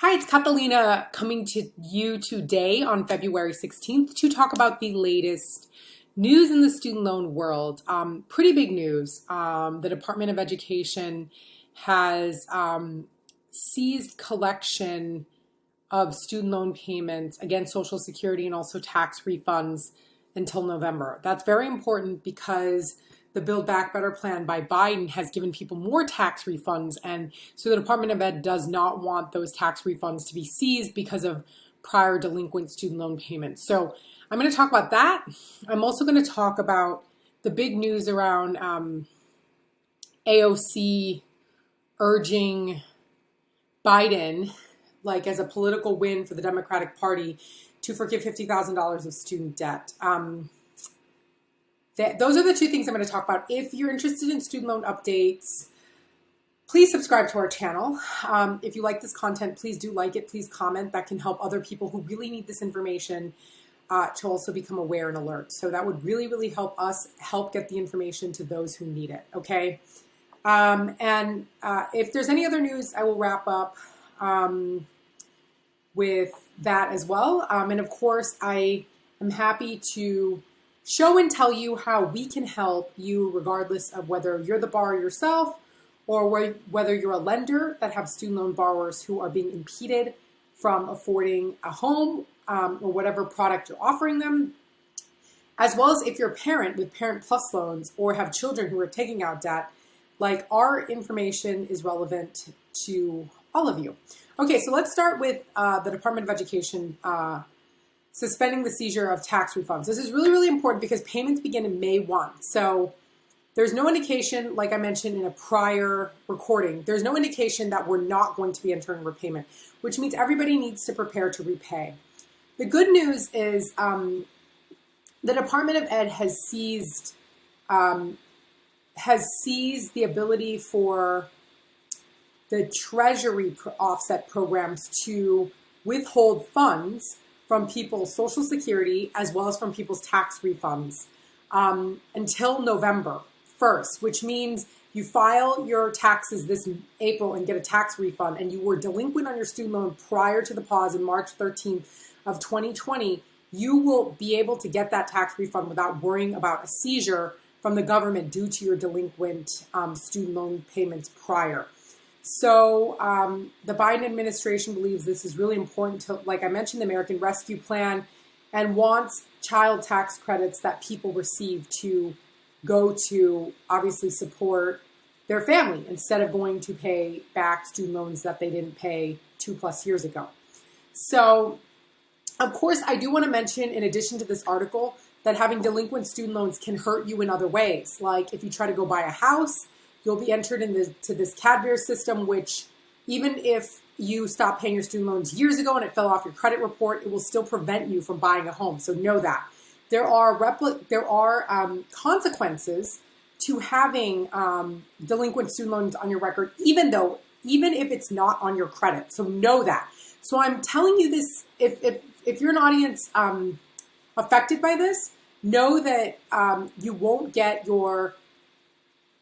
Hi, it's Catalina coming to you today on February 16th to talk about the latest news in the student loan world. Pretty big news. The Department of Education has seized collection of student loan payments against Social Security and also tax refunds until November. That's very important because the Build Back Better plan by Biden has given people more tax refunds. And so the Department of Ed does not want those tax refunds to be seized because of prior delinquent student loan payments. So I'm going to talk about that. I'm also going to talk about the big news around AOC urging Biden, like as a political win for the Democratic Party, to forgive $50,000 of student debt. Those are the two things I'm going to talk about. If you're interested in student loan updates, please subscribe to our channel. If you like this content, please do like it. Please comment. That can help other people who really need this information to also become aware and alert. So that would really, really help us help get the information to those who need it. Okay. If there's any other news, I will wrap up with that as well. And of course, I am happy to show and tell you how we can help you regardless of whether you're the borrower yourself or whether you're a lender that have student loan borrowers who are being impeded from affording a home or whatever product you're offering them, as well as if you're a parent with Parent Plus loans or have children who are taking out debt. Like, our information is relevant to all of you. Okay, so let's start with the Department of Education suspending the seizure of tax refunds. This is really, really important because payments begin in May 1. So there's no indication, like I mentioned in a prior recording, there's no indication that we're not going to be entering repayment, which means everybody needs to prepare to repay. The good news is the Department of Ed has seized the ability for the Treasury offset programs to withhold funds from people's Social Security as well as from people's tax refunds until November 1st, which means you file your taxes this April and get a tax refund, and you were delinquent on your student loan prior to the pause in March 13th of 2020, you will be able to get that tax refund without worrying about a seizure from the government due to your delinquent student loan payments prior. So the Biden administration believes this is really important to, like I mentioned, the American Rescue Plan, and wants child tax credits that people receive to go to obviously support their family instead of going to pay back student loans that they didn't pay 2+ years ago. So, of course, I do want to mention, in addition to this article, that having delinquent student loans can hurt you in other ways. Like if you try to go buy a house, you'll be entered into this Cadbury system, which even if you stop paying your student loans years ago and it fell off your credit report, it will still prevent you from buying a home. So know that. There are consequences to having delinquent student loans on your record, even if it's not on your credit. So know that. So I'm telling you this, if you're an audience affected by this, know that you won't get your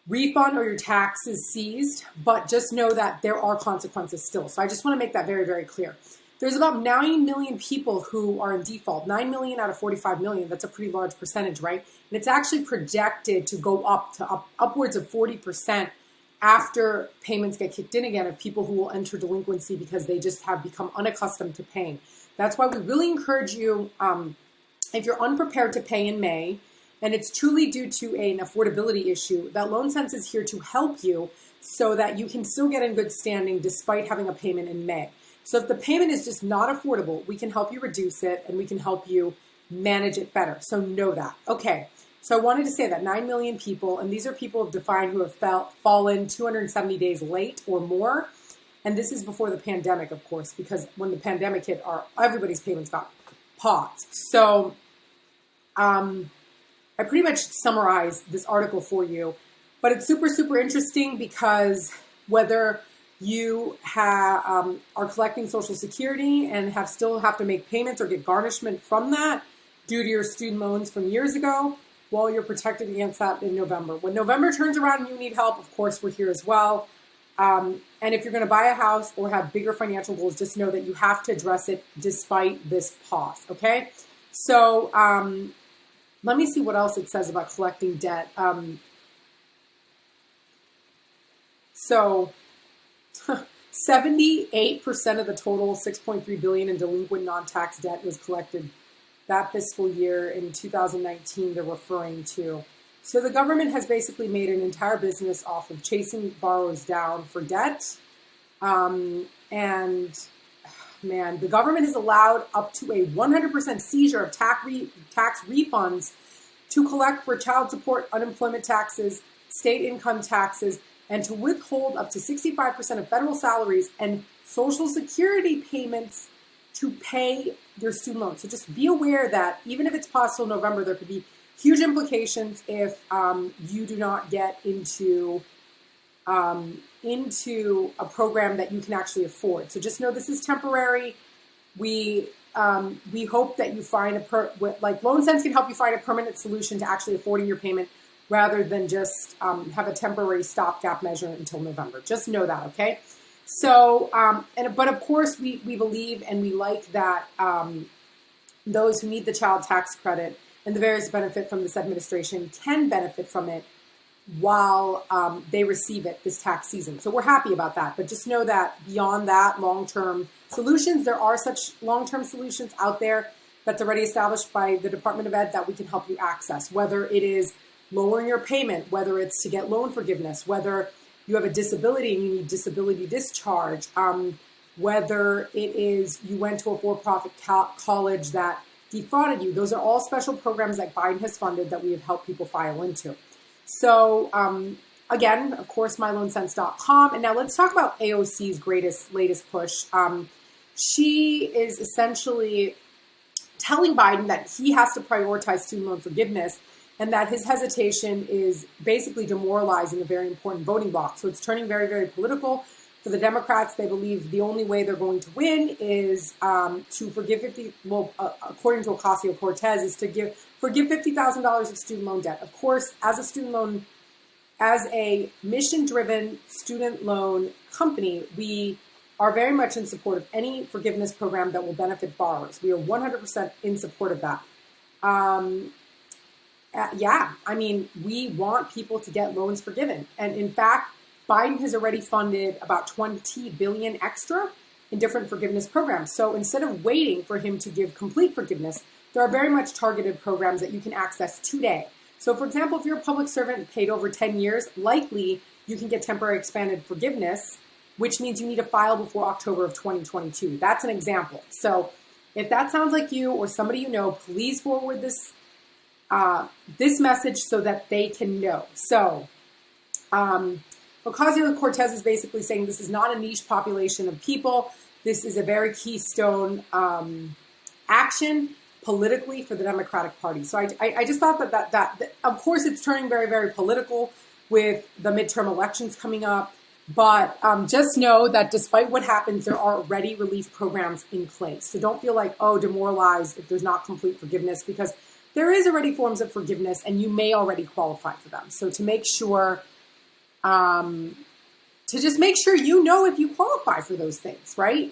refund or your taxes seized, but just know that there are consequences still. So I just want to make that very, very clear. There's about 9 million people who are in default, 9 million out of 45 million. That's a pretty large percentage, right? And it's actually projected to go up to upwards of 40% after payments get kicked in again of people who will enter delinquency because they just have become unaccustomed to paying. That's why we really encourage you, if you're unprepared to pay in May, and it's truly due to an affordability issue, that LoanSense is here to help you so that you can still get in good standing despite having a payment in May. So if the payment is just not affordable, we can help you reduce it and we can help you manage it better. So know that. Okay, so I wanted to say that 9 million people, and these are people defined who have fallen 270 days late or more. And this is before the pandemic, of course, because when the pandemic hit, everybody's payments got paused. So I pretty much summarized this article for you, but it's super, super interesting because whether you are collecting Social Security and still have to make payments or get garnishment from that due to your student loans from years ago, well, you're protected against that in November. When November turns around and you need help, of course, we're here as well. And if you're going to buy a house or have bigger financial goals, just know that you have to address it despite this pause, okay? So let me see what else it says about collecting debt. So 78% of the total $6.3 billion in delinquent non-tax debt was collected that fiscal year in 2019 they're referring to. So the government has basically made an entire business off of chasing borrowers down for debt. And man, the government has allowed up to a 100% seizure of tax refunds to collect for child support, unemployment taxes, state income taxes, and to withhold up to 65% of federal salaries and Social Security payments to pay your student loans. So just be aware that even if it's paused till November, there could be huge implications if you do not get into a program that you can actually afford. So just know this is temporary. We hope that you find like LoanSense can help you find a permanent solution to actually affording your payment rather than just have a temporary stopgap measure until November. Just know that, okay? So, but of course we believe and we like that those who need the child tax credit and the various benefit from this administration can benefit from it while they receive it this tax season. So we're happy about that. But just know that beyond that, long-term solutions, there are such long-term solutions out there that's already established by the Department of Ed that we can help you access, whether it is lowering your payment, whether it's to get loan forgiveness, whether you have a disability and you need disability discharge, whether it is you went to a for-profit college that defrauded you. Those are all special programs that Biden has funded that we have helped people file into. So again, of course, myloansense.com. And now let's talk about AOC's latest push. She is essentially telling Biden that he has to prioritize student loan forgiveness and that his hesitation is basically demoralizing a very important voting bloc. So it's turning very, very political. For the Democrats, they believe the only way they're going to win is to forgive according to Ocasio-Cortez, is to forgive $50,000 of student loan debt. Of course, as a mission-driven student loan company, we are very much in support of any forgiveness program that will benefit borrowers. We are 100% in support of that. We want people to get loans forgiven. And in fact, Biden has already funded about $20 billion extra in different forgiveness programs. So instead of waiting for him to give complete forgiveness, there are very much targeted programs that you can access today. So for example, if you're a public servant and paid over 10 years, likely you can get temporary expanded forgiveness, which means you need to file before October of 2022. That's an example. So if that sounds like you or somebody you know, please forward this message so that they can know. So Ocasio-Cortez is basically saying this is not a niche population of people. This is a very keystone action politically for the Democratic Party. So I just thought that of course it's turning very, very political with the midterm elections coming up. But just know that despite what happens, there are already relief programs in place. So don't feel like, demoralized if there's not complete forgiveness, because there is already forms of forgiveness and you may already qualify for them. So to make sure, you know if you qualify for those things, right?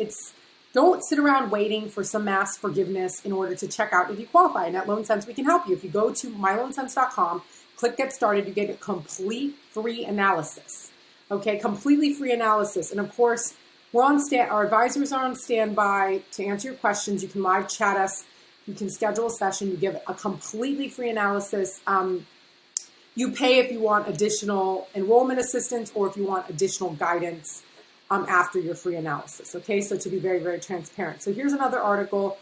Don't sit around waiting for some mass forgiveness in order to check out if you qualify. And at LoanSense, we can help you. If you go to myloansense.com, click Get Started, you get a complete free analysis. Okay, completely free analysis. And of course, our advisors are on standby to answer your questions. You can live chat us. You can schedule a session. You give a completely free analysis. You pay if you want additional enrollment assistance or if you want additional guidance after your free analysis. Okay, so to be very, very transparent. So here's another article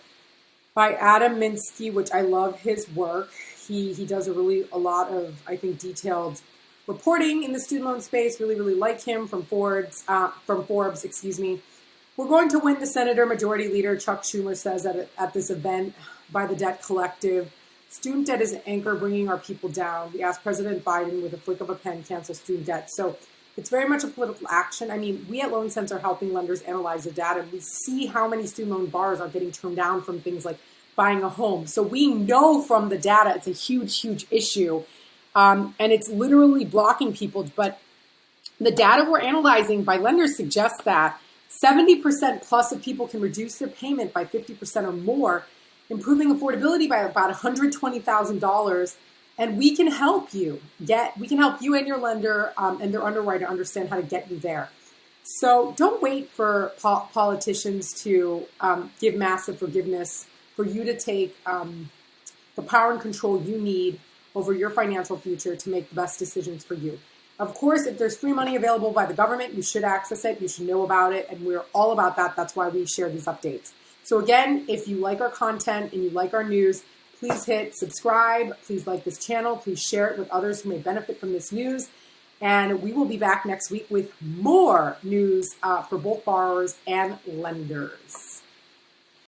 by Adam Minsky, which I love his work. He does a lot of, I think, detailed reporting in the student loan space. Really, really like him from Forbes. We're going to win, the Senator Majority Leader Chuck Schumer says at this event by the Debt Collective. Student debt is an anchor bringing our people down. We asked President Biden with a flick of a pen cancel student debt. So it's very much a political action. I mean, we at LoanSense are helping lenders analyze the data. We see how many student loan borrowers are getting turned down from things like buying a home. So we know from the data it's a huge, huge issue. And it's literally blocking people. But The data we're analyzing by lenders suggests that 70% plus of people can reduce their payment by 50% or more, improving affordability by about $120,000. And we can help you and your lender and their underwriter understand how to get you there. So don't wait for politicians to give massive forgiveness for you to take the power and control you need over your financial future to make the best decisions for you. Of course, if there's free money available by the government, you should access it. You should know about it. And we're all about that. That's why we share these updates. So again, if you like our content and you like our news, please hit subscribe. Please like this channel. Please share it with others who may benefit from this news. And we will be back next week with more news for both borrowers and lenders.